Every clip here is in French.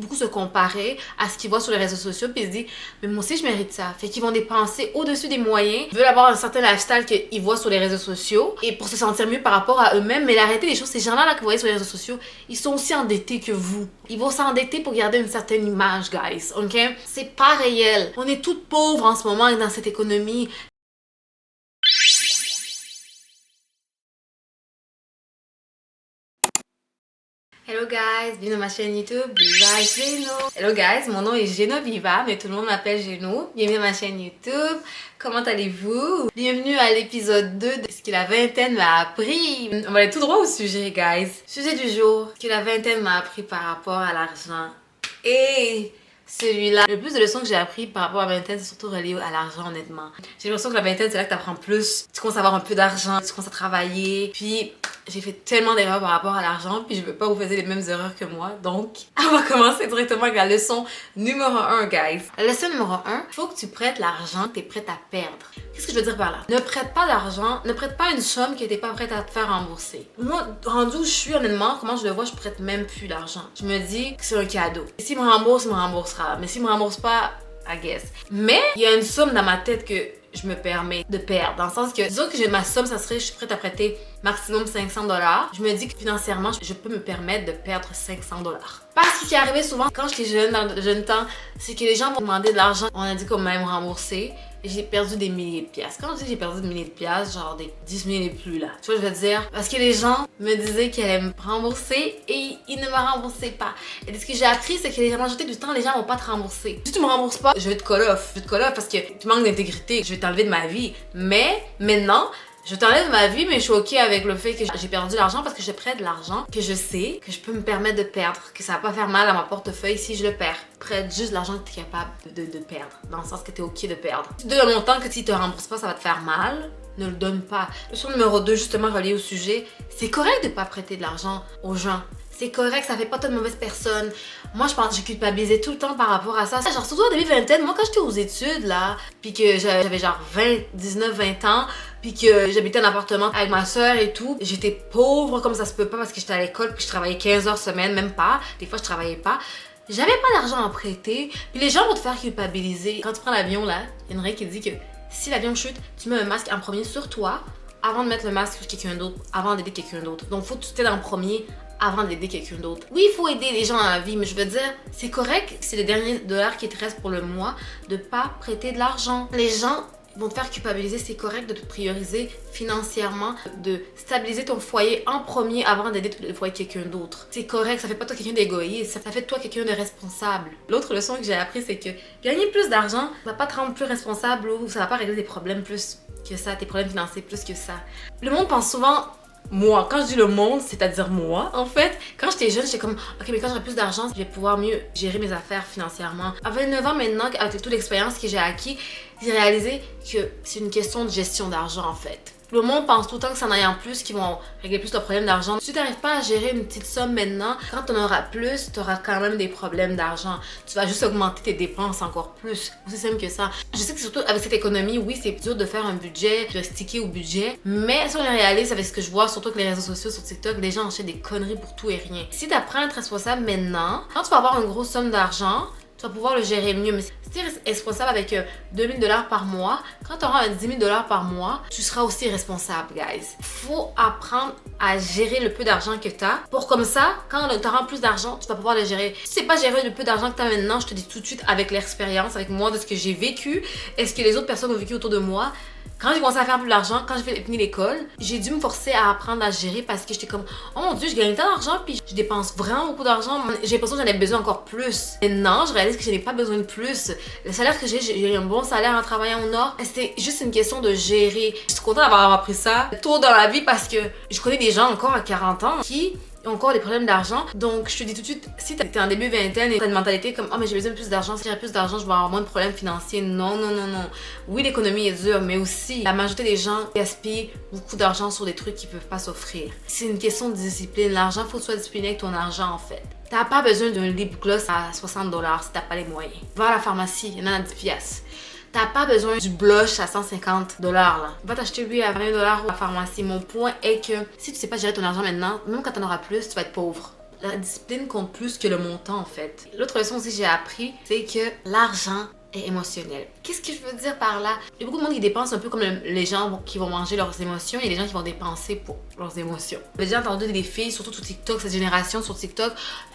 beaucoup se comparer à ce qu'ils voient sur les réseaux sociaux puis ils se disent mais moi aussi je mérite ça. Fait qu'ils vont dépenser au-dessus des moyens, ils veulent avoir un certain lifestyle qu'ils voient sur les réseaux sociaux et pour se sentir mieux par rapport à eux-mêmes. Mais la réalité des choses, ces gens-là que vous voyez sur les réseaux sociaux, ils sont aussi endettés que vous. Ils vont s'endetter pour garder une certaine image, guys, ok? C'est pas réel. On est toutes pauvres en ce moment dans cette économie. Hello guys, bienvenue à ma chaîne YouTube Viva Geno. Hello guys, mon nom est Genoviva, mais tout le monde m'appelle Geno. Bienvenue à ma chaîne YouTube. Comment allez-vous? Bienvenue à l'épisode 2 de ce que la vingtaine m'a appris. On va aller tout droit au sujet, guys. Sujet du jour, ce que la vingtaine m'a appris par rapport à l'argent. Et celui-là, le plus de leçons que j'ai appris par rapport à la vingtaine, c'est surtout relié à l'argent, honnêtement. J'ai l'impression que la vingtaine, c'est là que tu apprends plus. Tu commences à avoir un peu d'argent, tu commences à travailler. Puis, j'ai fait tellement d'erreurs par rapport à l'argent, puis je veux pas vous faire les mêmes erreurs que moi. Donc, on va commencer directement avec la leçon numéro 1, guys. La leçon numéro 1, il faut que tu prêtes l'argent que tu es prête à perdre. Qu'est-ce que je veux dire par là? Ne prête pas d'argent, ne prête pas une somme que tu n'es pas prête à te faire rembourser. Moi, rendu où je suis, honnêtement, comment je le vois, je prête même plus d'argent. Je me dis que c'est un cadeau. Et s'il me rembourse, il me remboursera. Mais s'il me rembourse pas, I guess. Mais il y a une somme dans ma tête que je me permets de perdre. Dans le sens que, disons que j'ai ma somme, ça serait, je suis prête à prêter maximum 500 $. Je me dis que financièrement, je peux me permettre de perdre 500 $. Parce que ce qui est arrivé souvent quand j'étais jeune, dans le jeune temps, c'est que les gens vont demander de l'argent. On a dit qu'on m'allait me rembourser. Et j'ai perdu des milliers de piastres. Quand je dis j'ai perdu des milliers de piastres, genre des 10 000 et plus là. Tu vois, je veux dire, parce que les gens me disaient qu'ils allaient me rembourser et ils ne me remboursaient pas. Et ce que j'ai appris, c'est que la majorité du temps, les gens vont pas te rembourser. Si tu me rembourses pas, je vais te call off. Je vais te call off parce que tu manques d'intégrité. Je vais t'enlever de ma vie. Mais maintenant, je t'enlève de ma vie, mais je suis ok avec le fait que j'ai perdu l'argent parce que je prête de l'argent que je sais que je peux me permettre de perdre, que ça va pas faire mal à mon portefeuille si je le perds. Prête juste l'argent que tu es capable de perdre, dans le sens que tu es ok de perdre. Tu donnes un montant que si tu te rembourses pas, ça va te faire mal. Ne le donne pas. Leçon numéro 2, justement relié au sujet, c'est correct de pas prêter de l'argent aux gens. C'est correct, ça fait pas toi de mauvaise personne. Moi, je pense que je culpabilisais tout le temps par rapport à ça. Genre, surtout au début vingtaine, moi, quand j'étais aux études, là, puis que j'avais genre 19, 20 ans, puis que j'habitais en appartement avec ma soeur et tout, j'étais pauvre comme ça se peut pas parce que j'étais à l'école, puis je travaillais 15 heures semaine, même pas. Des fois, je travaillais pas. J'avais pas d'argent à prêter, puis les gens vont te faire culpabiliser. Quand tu prends l'avion, là, il y a une règle qui dit que si l'avion chute, tu mets un masque en premier sur toi avant de mettre le masque sur quelqu'un d'autre, avant d'aider quelqu'un d'autre. Donc, faut que tu t'aides en premier avant d'aider quelqu'un d'autre. Oui, il faut aider les gens dans la vie, mais je veux dire, c'est correct, c'est les derniers dollars qui te restent pour le mois, de pas prêter de l'argent. Les gens vont te faire culpabiliser, c'est correct de te prioriser financièrement, de stabiliser ton foyer en premier avant d'aider le foyer de quelqu'un d'autre. C'est correct, ça fait pas toi quelqu'un d'égoïste, ça fait de toi quelqu'un de responsable. L'autre leçon que j'ai appris, c'est que gagner plus d'argent va pas te rendre plus responsable ou ça va pas régler tes problèmes plus que ça, tes problèmes financiers plus que ça. Le monde pense souvent moi, quand je dis le monde, c'est-à-dire moi, en fait, quand j'étais jeune, j'étais comme, ok, mais quand j'aurai plus d'argent, je vais pouvoir mieux gérer mes affaires financièrement. À 29 ans maintenant, avec toute l'expérience que j'ai acquis, j'ai réalisé que c'est une question de gestion d'argent, en fait. Le monde pense tout le temps que c'est en ayant plus qu'ils vont régler plus le problème d'argent. Si tu n'arrives pas à gérer une petite somme maintenant, quand tu en auras plus, tu auras quand même des problèmes d'argent. Tu vas juste augmenter tes dépenses encore plus. C'est simple que ça. Je sais que surtout avec cette économie, oui, c'est dur de faire un budget, de sticker au budget. Mais si on le réalise avec ce que je vois, surtout avec les réseaux sociaux sur TikTok, les gens achètent des conneries pour tout et rien. Si tu apprends à être responsable maintenant, quand tu vas avoir une grosse somme d'argent, tu vas pouvoir le gérer mieux. Mais si tu es responsable avec 2 000 $ par mois, quand tu auras 10 000 $ par mois, tu seras aussi responsable, guys. Faut apprendre à gérer le peu d'argent que tu as. Pour comme ça, quand tu auras plus d'argent, tu vas pouvoir le gérer. Si tu sais pas gérer le peu d'argent que tu as maintenant, je te dis tout de suite avec l'expérience, avec moi, de ce que j'ai vécu, et ce que les autres personnes ont vécu autour de moi. Quand j'ai commencé à faire plus d'argent, quand j'ai fini l'école, j'ai dû me forcer à apprendre à gérer parce que j'étais comme, oh mon dieu, je gagne tant d'argent puis je dépense vraiment beaucoup d'argent. J'ai l'impression que j'en ai besoin encore plus. Maintenant, je réalise que je n'ai pas besoin de plus. Le salaire que j'ai un bon salaire en travaillant au Nord. C'était juste une question de gérer. Je suis contente d'avoir appris ça tôt dans la vie parce que je connais des gens encore à 40 ans qui ont encore des problèmes d'argent. Donc, je te dis tout de suite, si t'es en début vingtaine et t'as une mentalité comme « Oh, mais j'ai besoin de plus d'argent, si j'ai plus d'argent, je vais avoir moins de problèmes financiers. » Non, non, non, non. Oui, l'économie est dure, mais aussi, la majorité des gens gaspillent beaucoup d'argent sur des trucs qu'ils peuvent pas s'offrir. C'est une question de discipline. L'argent, faut que tu sois discipliné avec ton argent, en fait. T'as pas besoin d'un lip gloss à 60 $ si t'as pas les moyens. Va à la pharmacie, il y en a à 10 piastres. T'as pas besoin du blush à 150 $ là. Va t'acheter lui à 20 $ à la pharmacie. Mon point est que si tu sais pas gérer ton argent maintenant, même quand t'en auras plus, tu vas être pauvre. la discipline compte plus que le montant en fait. L'autre leçon aussi que j'ai appris, c'est que l'argent est émotionnel. Qu'est-ce que je veux dire par là? Il y a beaucoup de monde qui dépense un peu comme les gens qui vont manger leurs émotions et les gens qui vont dépenser pour leurs émotions. J'ai déjà entendu des filles, surtout sur TikTok, cette génération sur TikTok,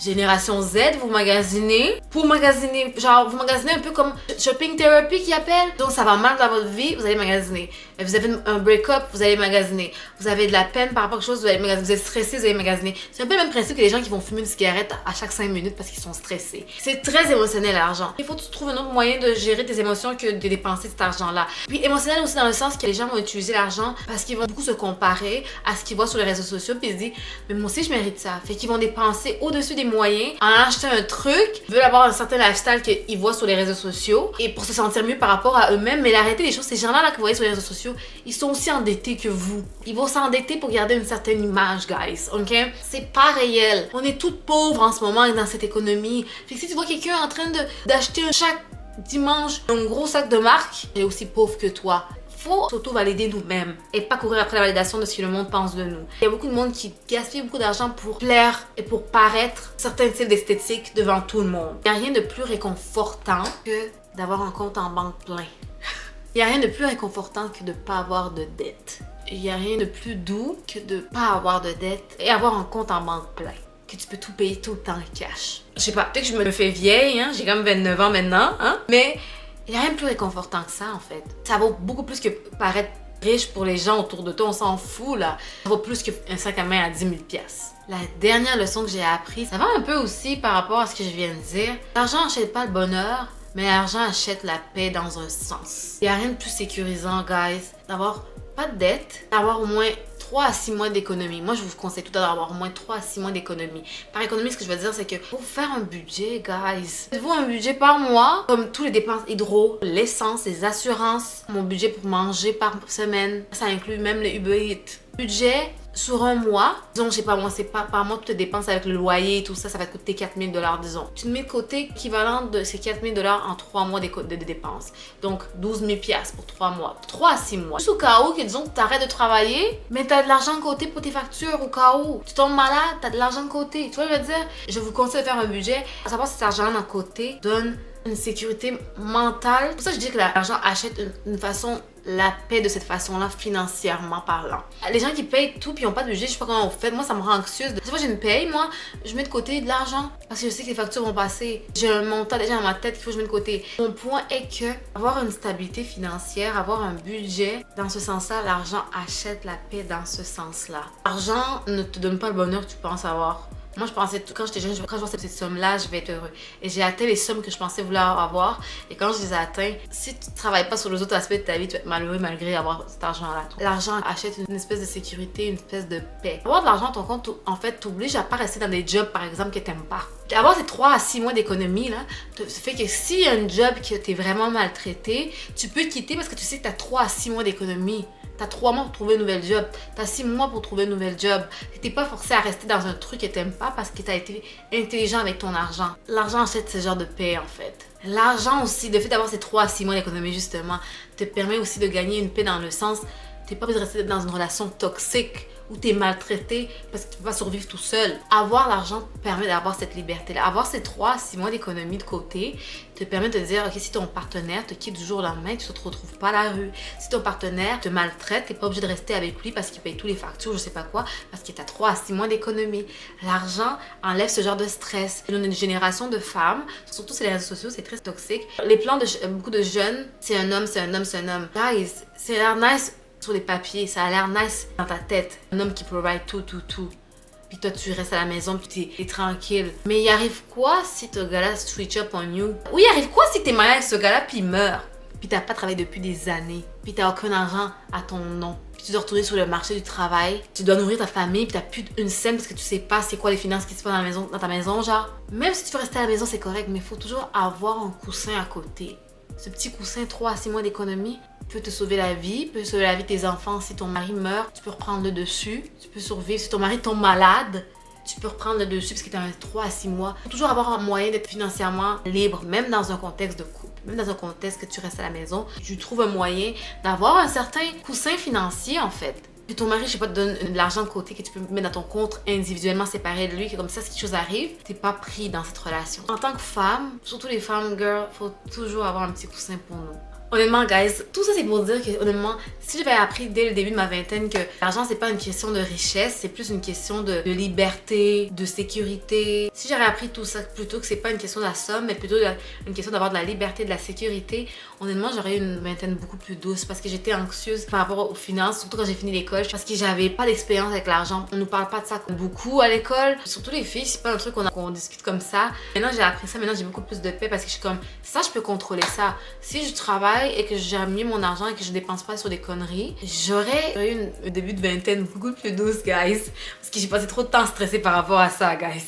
génération Z, vous magasinez. Pour magasiner, genre vous magasinez un peu comme shopping therapy qu'ils appellent. Donc ça va mal dans votre vie, vous allez magasiner. Vous avez un break-up, vous allez magasiner. Vous avez de la peine par rapport à quelque chose, vous allez magasiner. Vous êtes stressé, vous allez magasiner. C'est un peu le même principe que les gens qui vont fumer une cigarette à chaque 5 minutes parce qu'ils sont stressés. C'est très émotionnel l'argent. Il faut que tu trouves un autre moyen de gérer tes émotions que de dépenser cet argent-là. Puis émotionnel aussi dans le sens que les gens vont utiliser l'argent parce qu'ils vont beaucoup se comparer à ce qu'ils voient sur les réseaux sociaux puis ils se disent mais moi aussi je mérite ça. Fait qu'ils vont dépenser au-dessus des moyens en achetant un truc, veulent avoir un certain lifestyle qu'ils voient sur les réseaux sociaux et pour se sentir mieux par rapport à eux-mêmes. Mais la réalité des choses, ces gens-là que vous voyez sur les réseaux sociaux, ils sont aussi endettés que vous. Ils vont s'endetter pour garder une certaine image, guys, ok? C'est pas réel. On est toutes pauvres en ce moment dans cette économie. Fait que si tu vois quelqu'un en train d'acheter chaque dimanche un gros sac de marque, il est aussi pauvre que toi. Faut s'auto-valider nous-mêmes et pas courir après la validation de ce que le monde pense de nous. Il y a beaucoup de monde qui gaspille beaucoup d'argent pour plaire et pour paraître certains types d'esthétique devant tout le monde. Il n'y a rien de plus réconfortant que d'avoir un compte en banque plein. Il n'y a rien de plus réconfortant que de ne pas avoir de dette. Il n'y a rien de plus doux que de ne pas avoir de dette et avoir un compte en banque plein. Que tu peux tout payer tout le temps cash. Je sais pas, peut-être que je me fais vieille, hein? J'ai quand même 29 ans maintenant, hein? Mais il n'y a rien de plus réconfortant que ça, en fait. Ça vaut beaucoup plus que paraître riche pour les gens autour de toi, on s'en fout, là. Ça vaut plus qu'un sac à main à 10 000 $. La dernière leçon que j'ai apprise, ça va un peu aussi par rapport à ce que je viens de dire. L'argent n'achète pas le bonheur, mais l'argent achète la paix dans un sens. Il n'y a rien de plus sécurisant, guys, d'avoir pas de dette, d'avoir au moins 3 à 6 mois d'économie. Moi, je vous conseille tout à l'heure d'avoir au moins 3 à 6 mois d'économie. Par économie, ce que je veux dire, c'est que pour faire un budget, guys, faites-vous un budget par mois, comme tous les dépenses hydro, l'essence, les assurances, mon budget pour manger par semaine. Ça inclut même les Uber Eats. Budget sur un mois, disons, je sais pas, moi, c'est pas par mois, toutes tes dépenses avec le loyer et tout ça, ça va te coûter 4 000 $, disons. Tu te mets de côté l'équivalent de ces 4 000 $ en 3 mois de dépenses. Donc, 12 000 $ pour 3 mois. 3 à 6 mois. Juste au cas où, que disons, tu arrêtes de travailler, mais tu as de l'argent de côté pour tes factures, au cas où. Tu tombes malade, tu as de l'argent de côté. Tu vois, je veux dire, je vous conseille de faire un budget. À savoir si cet argent de côté donne une sécurité mentale. C'est pour ça que je dis que l'argent achète une façon, la paix de cette façon-là, financièrement parlant. Les gens qui payent tout puis ils n'ont pas de budget, je sais pas comment vous faites. Moi, ça me rend anxieuse. Des fois, j'ai une paye, moi, je mets de côté de l'argent parce que je sais que les factures vont passer. J'ai un montant déjà dans ma tête qu'il faut que je mette de côté. Mon point est que avoir une stabilité financière, avoir un budget, dans ce sens-là, l'argent achète la paix dans ce sens-là. L'argent ne te donne pas le bonheur que tu penses avoir. Moi, je pensais, quand j'étais jeune, quand je vois cette somme-là, je vais être heureux. Et j'ai atteint les sommes que je pensais vouloir avoir. Et quand je les ai atteints, si tu ne travailles pas sur les autres aspects de ta vie, tu vas être malheureux malgré avoir cet argent-là. L'argent achète une espèce de sécurité, une espèce de paix. Avoir de l'argent à ton compte, en fait, t'oblige à pas rester dans des jobs, par exemple, que t'aimes pas. Avoir ces 3 à 6 mois d'économie, là, ça fait que s'il y a un job que t'es vraiment maltraité, tu peux quitter parce que tu sais que t'as 3 à 6 mois d'économie. T'as 3 mois pour trouver un nouvel job. T'as 6 mois pour trouver un nouvel job. T'es pas forcé à rester dans un truc que t'aimes pas parce que t'as été intelligent avec ton argent. L'argent achète ce genre de paix, en fait. L'argent aussi, le fait d'avoir ces 3 à 6 mois d'économie, justement, te permet aussi de gagner une paix dans le sens, t'es pas obligé de rester dans une relation toxique où t'es maltraité parce que tu peux pas survivre tout seul. Avoir l'argent te permet d'avoir cette liberté-là. Avoir ces 3 à 6 mois d'économie de côté te permet de dire, ok, si ton partenaire te quitte du jour au lendemain, tu te retrouves pas à la rue. Si ton partenaire te maltraite, t'es pas obligé de rester avec lui parce qu'il paye tous les factures, je sais pas quoi, parce que t'as 3 à 6 mois d'économie. L'argent enlève ce genre de stress. Une génération de femmes, surtout sur les réseaux sociaux, c'est très toxique. Les plans de beaucoup de jeunes, c'est un homme, c'est un homme, c'est un homme. Guys, c'est l'air nice sur les papiers, ça a l'air nice dans ta tête. Un homme qui provide tout. Puis toi, tu restes à la maison, puis t'es tranquille. Mais il arrive quoi si ce gars-là switch up on you? Ou il arrive quoi si t'es marié avec ce gars-là, puis il meurt? Puis t'as pas travaillé depuis des années. Puis t'as aucun argent à ton nom. Puis tu dois retourner sur le marché du travail. Tu dois nourrir ta famille, puis t'as plus une scène parce que tu sais pas c'est quoi les finances qui se passent dans ta maison, genre. Même si tu veux rester à la maison, c'est correct, mais il faut toujours avoir un coussin à côté. Ce petit coussin, 3 à 6 mois d'économie, peut te sauver la vie, peut sauver la vie de tes enfants. Si ton mari meurt, tu peux reprendre le dessus, tu peux survivre. Si ton mari tombe malade, tu peux reprendre le dessus parce que tu as 3 à 6 mois. Il faut toujours avoir un moyen d'être financièrement libre, même dans un contexte de couple, même dans un contexte que tu restes à la maison. Tu trouves un moyen d'avoir un certain coussin financier, en fait. que ton mari, je sais pas, te donne de l'argent de côté que tu peux mettre dans ton compte individuellement séparé de lui, que comme ça, si quelque chose arrive, t'es pas pris dans cette relation. En tant que femme, surtout les femmes, girl, faut toujours avoir un petit coussin pour nous. Honnêtement, guys, tout ça c'est pour dire que, honnêtement, si j'avais appris dès le début de ma vingtaine que l'argent c'est pas une question de richesse, c'est plus une question de liberté, de sécurité. Si j'avais appris tout ça plutôt que c'est pas une question de la somme, mais plutôt une question d'avoir de la liberté, de la sécurité, honnêtement, j'aurais eu une vingtaine beaucoup plus douce parce que j'étais anxieuse par rapport aux finances, surtout quand j'ai fini l'école, parce que j'avais pas d'expérience avec l'argent. On nous parle pas de ça beaucoup à l'école, surtout les filles, c'est pas un truc qu'on discute comme ça. Maintenant, j'ai appris ça, maintenant j'ai beaucoup plus de paix parce que je suis comme, ça, je peux contrôler ça. Si je travaille et que j'ai mis mon argent et que je dépense pas sur des conneries, j'aurais eu un début de vingtaine beaucoup plus douce, guys. Parce que j'ai passé trop de temps stressée par rapport à ça, guys.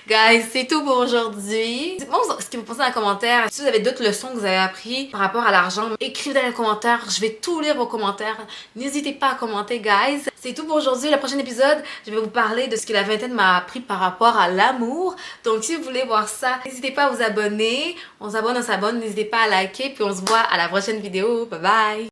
Guys, c'est tout pour aujourd'hui. Dites-moi ce que vous pensez dans les commentaires. Si vous avez d'autres leçons que vous avez appris par rapport à l'argent, écrivez dans les commentaires. Je vais tout lire vos commentaires. N'hésitez pas à commenter, guys. C'est tout pour aujourd'hui. Le prochain épisode, je vais vous parler de ce que la vingtaine m'a appris par rapport à l'amour. Donc, si vous voulez voir ça, n'hésitez pas à vous abonner. On s'abonne. N'hésitez pas à liker. Puis on se voit à la prochaine vidéo. Bye bye!